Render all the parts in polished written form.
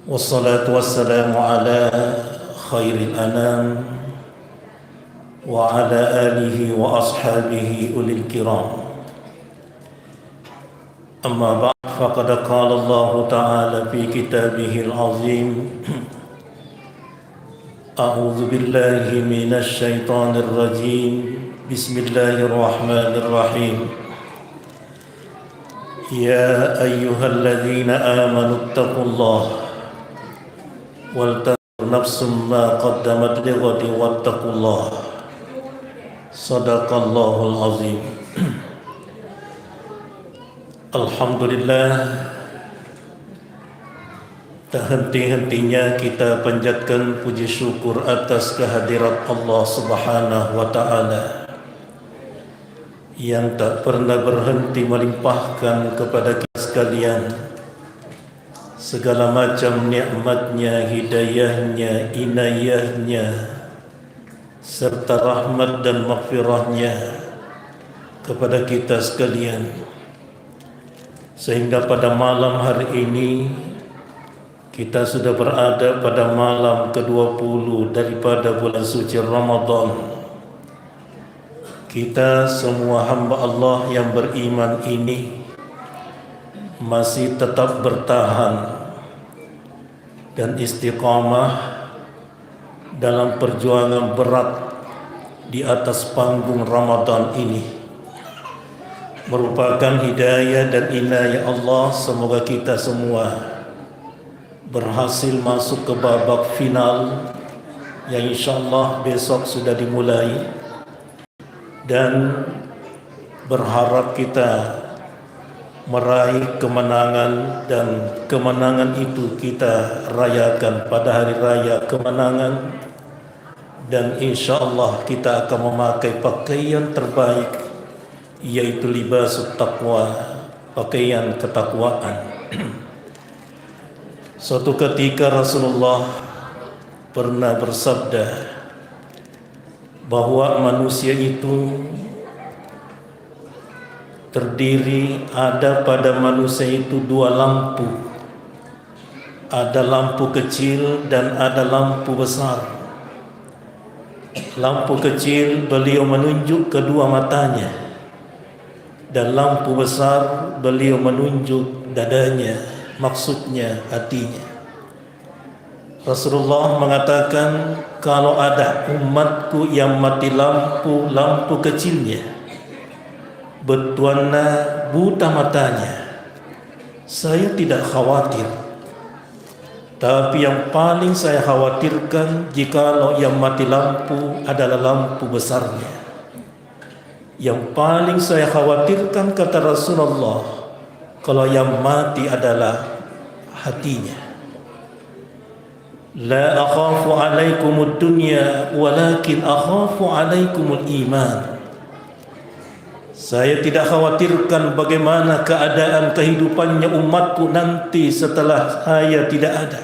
والصلاة والسلام على خير الأنام وعلى آله وأصحابه أولي الكرام. أما بعد، فقد قال الله تعالى في كتابه العظيم: أعوذ بالله من الشيطان الرجيم. بسم الله الرحمن الرحيم. يا أيها الذين آمنوا اتقوا الله ولتنظر نفس ما قدمت لغد واتقوا الله. صدق الله العظيم. Alhamdulillah, tak henti-hentinya kita panjatkan puji syukur atas kehadirat Allah Subhanahu wa Ta'ala yang tak pernah berhenti melimpahkan kepada kita sekalian segala macam nikmatnya, hidayahnya, inayahnya, serta rahmat dan maghfirahnya kepada kita sekalian, sehingga pada malam hari ini kita sudah berada pada malam ke-20 daripada bulan suci Ramadan. Kita semua hamba Allah yang beriman ini masih tetap bertahan dan istiqamah dalam perjuangan berat di atas panggung Ramadan ini. Merupakan hidayah dan inayah Allah. Semoga kita semua berhasil masuk ke babak final yang insyaAllah besok sudah dimulai, dan berharap kita meraih kemenangan, dan kemenangan itu kita rayakan pada hari raya kemenangan, dan insyaAllah kita akan memakai pakaian terbaik, yaitu libasut taqwa, pakaian ketakwaan. Suatu ketika Rasulullah pernah bersabda bahwa manusia itu terdiri, ada pada manusia itu dua lampu. Ada lampu kecil dan ada lampu besar. Lampu kecil beliau menunjuk kedua matanya, dan lampu besar beliau menunjuk dadanya, maksudnya hatinya. Rasulullah mengatakan, kalau ada umatku yang mati lampu kecilnya, bertuana buta matanya, saya tidak khawatir. Tapi yang paling saya khawatirkan jikalau yang mati lampu adalah lampu besarnya. Yang paling saya khawatirkan, kata Rasulullah, kalau yang mati adalah hatinya. La akhafu alaikumud dunya walakin akhafu alaikumul iman. Saya tidak khawatirkan bagaimana keadaan kehidupannya umatku nanti setelah saya tidak ada.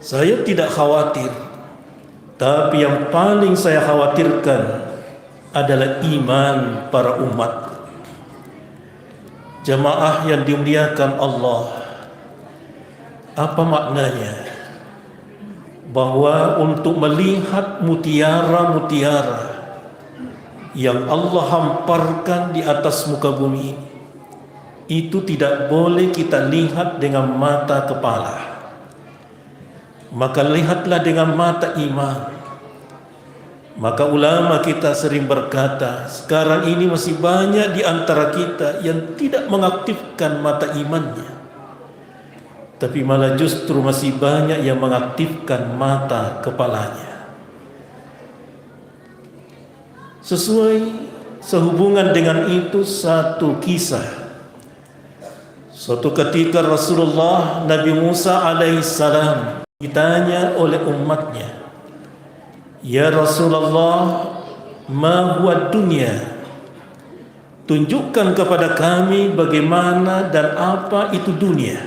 Saya tidak khawatir, tapi yang paling saya khawatirkan adalah iman para umat. Jemaah yang dimuliakan Allah, apa maknanya? Bahwa untuk melihat mutiara-mutiara yang Allah hamparkan di atas muka bumi ini, itu tidak boleh kita lihat dengan mata kepala, maka lihatlah dengan mata iman. Maka ulama kita sering berkata, sekarang ini masih banyak di antara kita yang tidak mengaktifkan mata imannya, tapi malah justru masih banyak yang mengaktifkan mata kepalanya. Sehubungan dengan itu satu kisah. Suatu ketika Rasulullah Nabi Musa alaihissalam ditanya oleh umatnya, ya Rasulullah, ma huwa dunya? Tunjukkan kepada kami bagaimana dan apa itu dunia.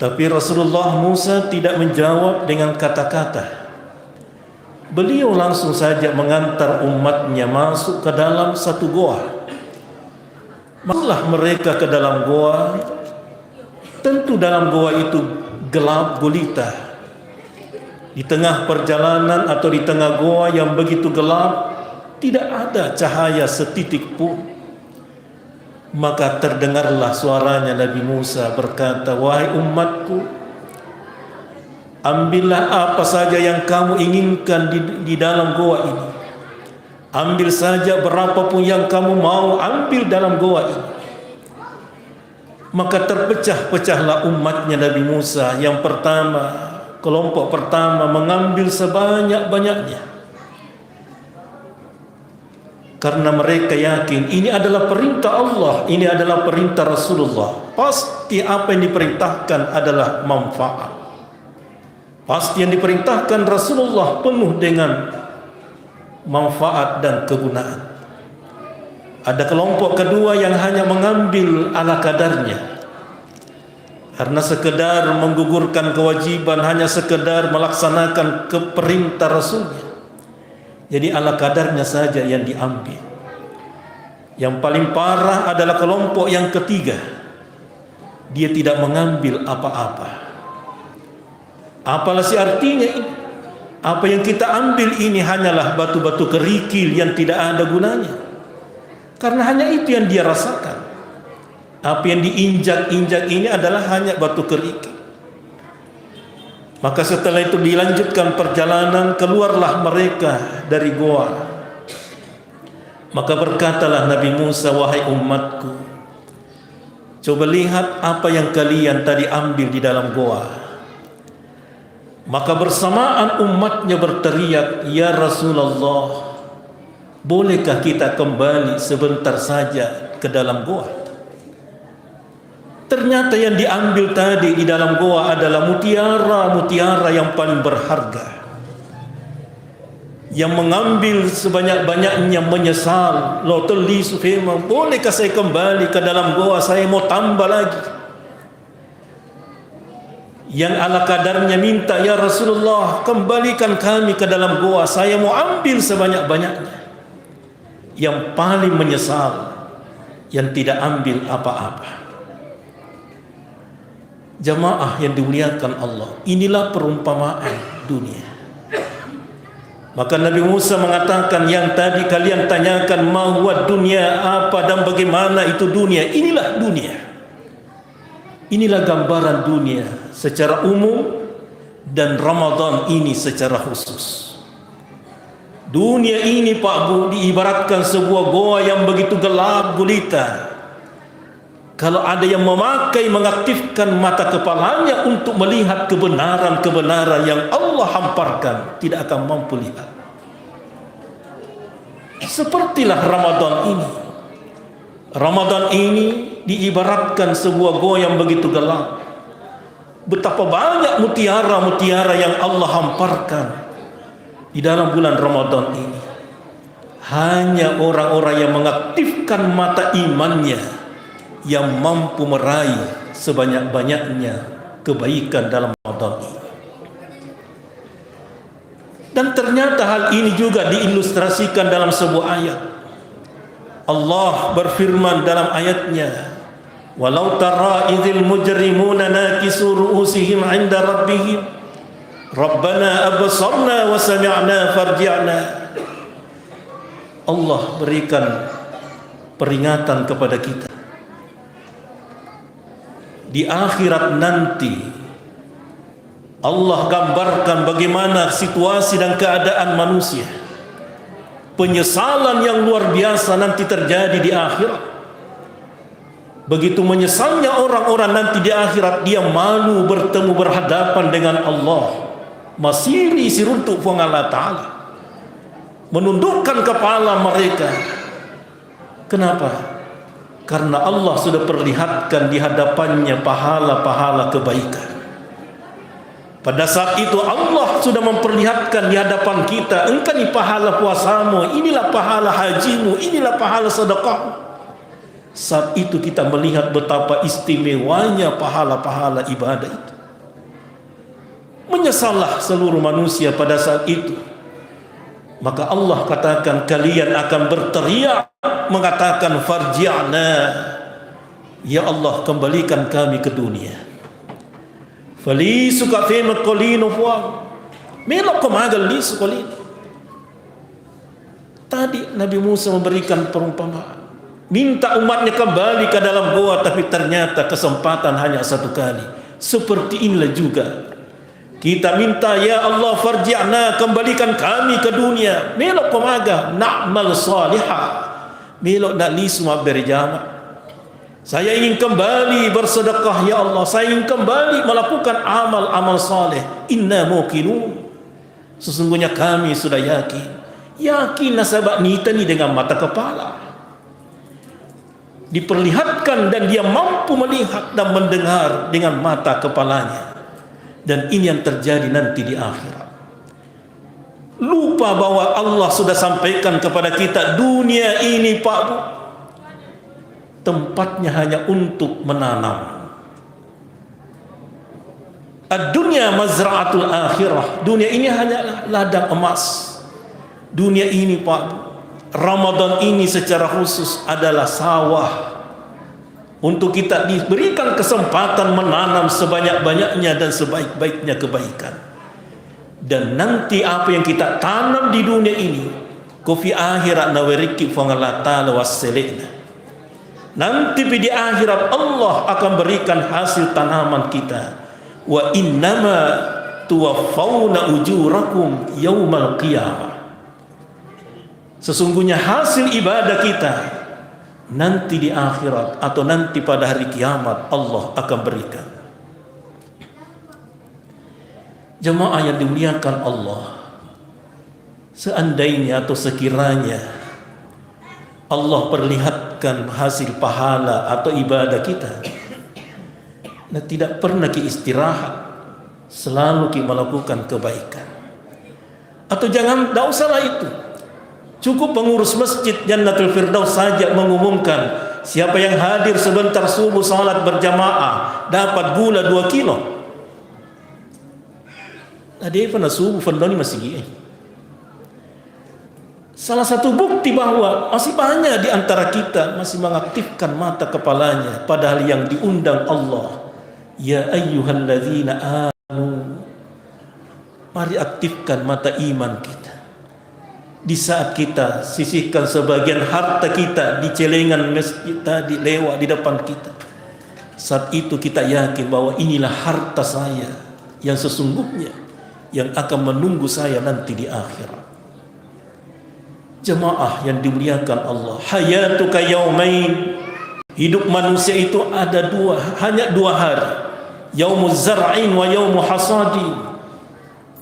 Tapi Rasulullah Musa tidak menjawab dengan kata-kata. Beliau langsung saja mengantar umatnya masuk ke dalam satu goa. Masuklah mereka ke dalam goa, Tentu dalam goa itu gelap gulita. Di tengah perjalanan atau di tengah goa yang begitu gelap, tidak ada cahaya setitik pun. Maka terdengarlah suaranya Nabi Musa berkata, "Wahai umatku, ambillah apa saja yang kamu inginkan di dalam goa ini. Ambil saja berapapun yang kamu mau, ambil dalam goa ini." Maka terpecah-pecahlah umatnya Nabi Musa. Yang pertama, kelompok pertama mengambil sebanyak-banyaknya, karena mereka yakin ini adalah perintah Allah, ini adalah perintah Rasulullah. Pasti apa yang diperintahkan adalah manfaat. Pasti yang diperintahkan Rasulullah penuh dengan manfaat dan kegunaan. Ada kelompok kedua yang hanya mengambil ala kadarnya, karena sekedar menggugurkan kewajiban, hanya sekedar melaksanakan perintah Rasulnya. Jadi ala kadarnya saja yang diambil. Yang paling parah adalah kelompok yang ketiga. Dia tidak mengambil apa-apa. Apalah sih artinya ini? Apa yang kita ambil ini hanyalah batu-batu kerikil yang tidak ada gunanya. Karena hanya itu yang dia rasakan. Apa yang diinjak-injak ini adalah hanya batu kerikil. Maka setelah itu dilanjutkan perjalanan, keluarlah mereka dari goa. Maka berkatalah Nabi Musa, "Wahai umatku, coba lihat apa yang kalian tadi ambil di dalam goa." Maka bersamaan umatnya berteriak, "Ya Rasulullah, bolehkah kita kembali sebentar saja ke dalam goa?" Ternyata yang diambil tadi di dalam goa adalah mutiara-mutiara yang paling berharga. Yang mengambil sebanyak-banyaknya menyesal. Loteli sufema, bolehkah saya kembali ke dalam goa? Saya mau tambah lagi. Yang ala kadarnya minta, "Ya Rasulullah, kembalikan kami ke dalam goa. Saya mau ambil sebanyak-banyaknya." Yang paling menyesal, yang tidak ambil apa-apa. Jamaah yang dimuliakan Allah, inilah perumpamaan dunia. Maka Nabi Musa mengatakan, yang tadi kalian tanyakan, ma huwa dunia, apa dan bagaimana itu dunia? Inilah dunia. Inilah gambaran dunia secara umum dan Ramadan ini secara khusus. Dunia ini Pak Bu diibaratkan sebuah goa yang begitu gelap gulita. Kalau ada yang mengaktifkan mata kepalanya untuk melihat kebenaran-kebenaran yang Allah hamparkan, tidak akan mampu lihat. Sepertilah Ramadan ini. Ramadan ini diibaratkan sebuah goa yang begitu gelap. Betapa banyak mutiara-mutiara yang Allah hamparkan di dalam bulan Ramadan ini. Hanya orang-orang yang mengaktifkan mata imannya yang mampu meraih sebanyak-banyaknya kebaikan dalam Ramadan ini. Dan ternyata hal ini juga diilustrasikan dalam sebuah ayat. Allah berfirman dalam ayatnya, "Walau tara idzil mujrimuna nakisu ru'usihim 'inda rabbihim, Rabbana absarna wa sami'na farji'na." Allah berikan peringatan kepada kita. Di akhirat nanti Allah gambarkan bagaimana situasi dan keadaan manusia. Penyesalan yang luar biasa nanti terjadi di akhirat. Begitu menyesalnya orang-orang nanti di akhirat, dia malu bertemu berhadapan dengan Allah. Masiri siruntuk fung Allah Ta'ala, menundukkan kepala mereka. Kenapa? Karena Allah sudah perlihatkan di hadapannya pahala-pahala kebaikan. Pada saat itu Allah sudah memperlihatkan di hadapan kita, engkau ini pahala puasamu, inilah pahala hajimu, inilah pahala sedekahmu. Saat itu kita melihat betapa istimewanya pahala-pahala ibadah itu. Menyesallah seluruh manusia pada saat itu. Maka Allah katakan, kalian akan berteriak mengatakan, farji'na, ya Allah, kembalikan kami ke dunia. Fali suka fema kolino fuang. Melok kemagal li sukolino. Tadi Nabi Musa memberikan perumpamaan. Minta umatnya kembali ke dalam goa, tapi ternyata kesempatan hanya satu kali. Seperti inilah juga kita minta, ya Allah farji'na, kembalikan kami ke dunia. Melok komaga na'mal salihah. Melok nak li semua berjamaah. Saya ingin kembali bersedekah, ya Allah. Saya ingin kembali melakukan amal-amal saleh. Inna muqinun. Sesungguhnya kami sudah yakin. Yakin nasabak nita ni dengan mata kepala. Diperlihatkan dan dia mampu melihat dan mendengar dengan mata kepalanya. Dan ini yang terjadi nanti di akhirat. Lupa bahwa Allah sudah sampaikan kepada kita, dunia ini Pak Bu, tempatnya hanya untuk menanam. Ad-dunya mazra'atul akhirah. Dunia ini hanya ladang emas. Dunia ini Pak Bu, Ramadan ini secara khusus adalah sawah untuk kita diberikan kesempatan menanam sebanyak-banyaknya dan sebaik-baiknya kebaikan. Dan nanti apa yang kita tanam di dunia ini, kofi akhirat naweriki fangalata wasselena. Nanti di akhirat Allah akan berikan hasil tanaman kita. Wa innama tuwaffawna ujurakum yaumal qiyamah. Sesungguhnya hasil ibadah kita nanti di akhirat atau nanti pada hari kiamat Allah akan berikan. Jemaah yang dimuliakan Allah, seandainya atau sekiranya Allah perlihatkan hasil pahala atau ibadah kita, nah tidak pernah kita istirahat, selalu kita melakukan kebaikan. Atau jangan, tidak usahlah itu, cukup pengurus masjid Jannatul Firdaus saja mengumumkan, siapa yang hadir sebentar subuh salat berjamaah dapat gula 2 kilo. Nah dia pernah subuh fandoni masih gini. Salah satu bukti bahwa masih banyak di antara kita masih mengaktifkan mata kepalanya, padahal yang diundang Allah, ya ayyuhalladzina amanu, mari aktifkan mata iman kita. Di saat kita sisihkan sebagian harta kita di celengan masjid tadi lewat di depan kita, saat itu kita yakin bahwa inilah harta saya yang sesungguhnya yang akan menunggu saya nanti di akhirat. Jemaah yang dimuliakan Allah, hayatuka yaumain, hidup manusia itu ada hanya 2 hari, yaumuz zar'in wa yaumu hasadin.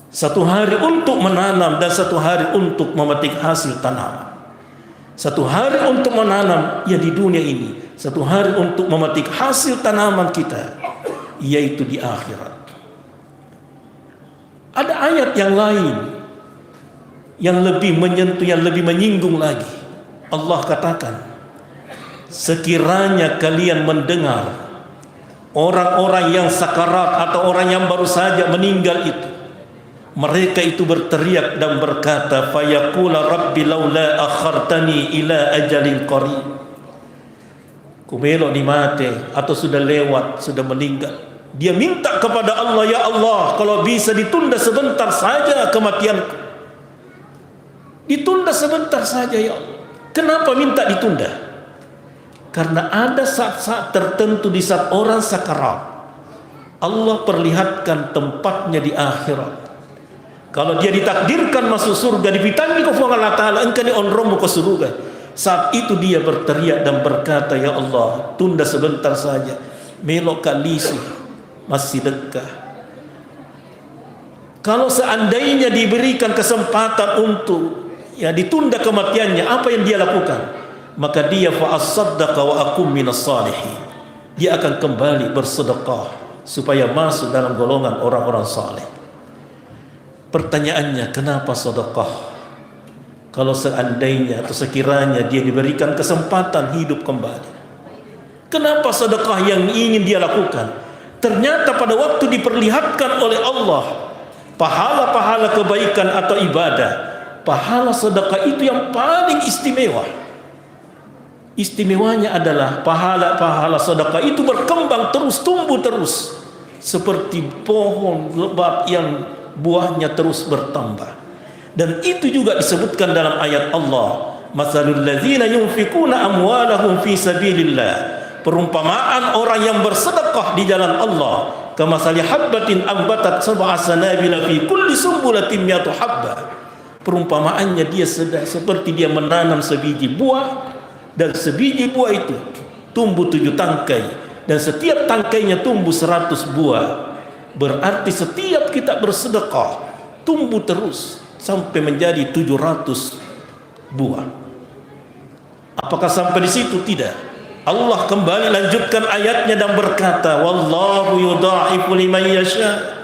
Satu hari untuk menanam dan satu hari untuk memetik hasil tanaman. Satu hari untuk menanam, ya di dunia ini. Satu hari untuk memetik hasil tanaman kita, yaitu di akhirat. Ada ayat yang lain yang lebih menyentuh, yang lebih menyinggung lagi. Allah katakan, sekiranya kalian mendengar orang-orang yang sakarat atau orang yang baru saja meninggal itu, mereka itu berteriak dan berkata, fayaqula rabbi laula akhartani ila ajalin qarib. Kumelo di mati atau sudah lewat, sudah meninggal, dia minta kepada Allah, ya Allah, kalau bisa ditunda sebentar saja kematianku. Ditunda sebentar saja ya Allah. Kenapa minta ditunda? Karena ada saat-saat tertentu di saat orang sakarat, Allah perlihatkan tempatnya di akhirat. Kalau dia ditakdirkan masuk surga, dipitangi ke Allah Ta'ala, engkau ni onromu ke surga. Saat itu dia berteriak dan berkata, ya Allah, tunda sebentar saja. Melok kalisu, masih dekat. Kalau seandainya diberikan kesempatan untuk ditunda kematiannya, apa yang dia lakukan? Maka dia fa'asaddaqa wa akum minas salihin. Dia akan kembali bersedekah supaya masuk dalam golongan orang-orang saleh. Pertanyaannya, kenapa sedekah? Kalau seandainya atau sekiranya dia diberikan kesempatan hidup kembali, kenapa sedekah yang ingin dia lakukan? Ternyata pada waktu diperlihatkan oleh Allah pahala-pahala kebaikan atau ibadah, pahala sedekah itu yang paling istimewa. Istimewanya adalah pahala-pahala sedekah itu berkembang terus, tumbuh terus, seperti pohon lebat yang buahnya terus bertambah. Dan itu juga disebutkan dalam ayat Allah, masalul ladzina yunfikuna amwalahum fi sabilillah, perumpamaan orang yang bersedekah di jalan Allah, kamasali habbatin ambatat sab'a sanabila fi kulli sumbulatin mi'atu habba. Perumpamaannya dia seperti dia menanam sebiji buah, dan sebiji buah itu tumbuh 7 tangkai, dan setiap tangkainya tumbuh 100 buah. Berarti setiap kita bersedekah tumbuh terus sampai menjadi 700 buah. Apakah sampai di situ? Tidak. Allah kembali lanjutkan ayatnya dan berkata, wallahu yudha'ifu liman yasha.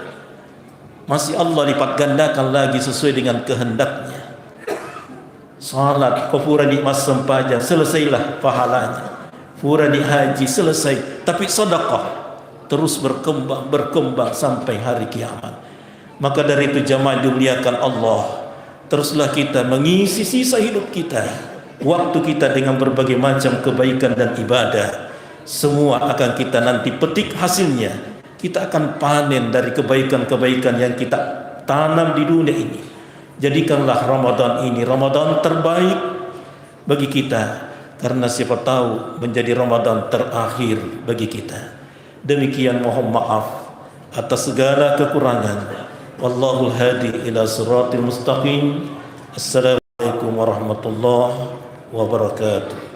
Masih Allah lipat gandakan lagi sesuai dengan kehendaknya. Salat, kufura nikmat sempaja, selesailah pahalanya. Kufura di haji, selesai. Tapi sedekah terus berkembang sampai hari kiamat. Maka dari itu jamaah dimuliakan Allah, teruslah kita mengisi sisa hidup kita, waktu kita dengan berbagai macam kebaikan dan ibadah. Semua akan kita nanti petik hasilnya. Kita akan panen dari kebaikan-kebaikan yang kita tanam di dunia ini. Jadikanlah Ramadan ini Ramadan terbaik bagi kita, karena siapa tahu menjadi Ramadan terakhir bagi kita. Demikian, mohon maaf atas segala kekurangan. Wallahul hadi ila siratil mustaqim. Assalamualaikum warahmatullahi wabarakatuh.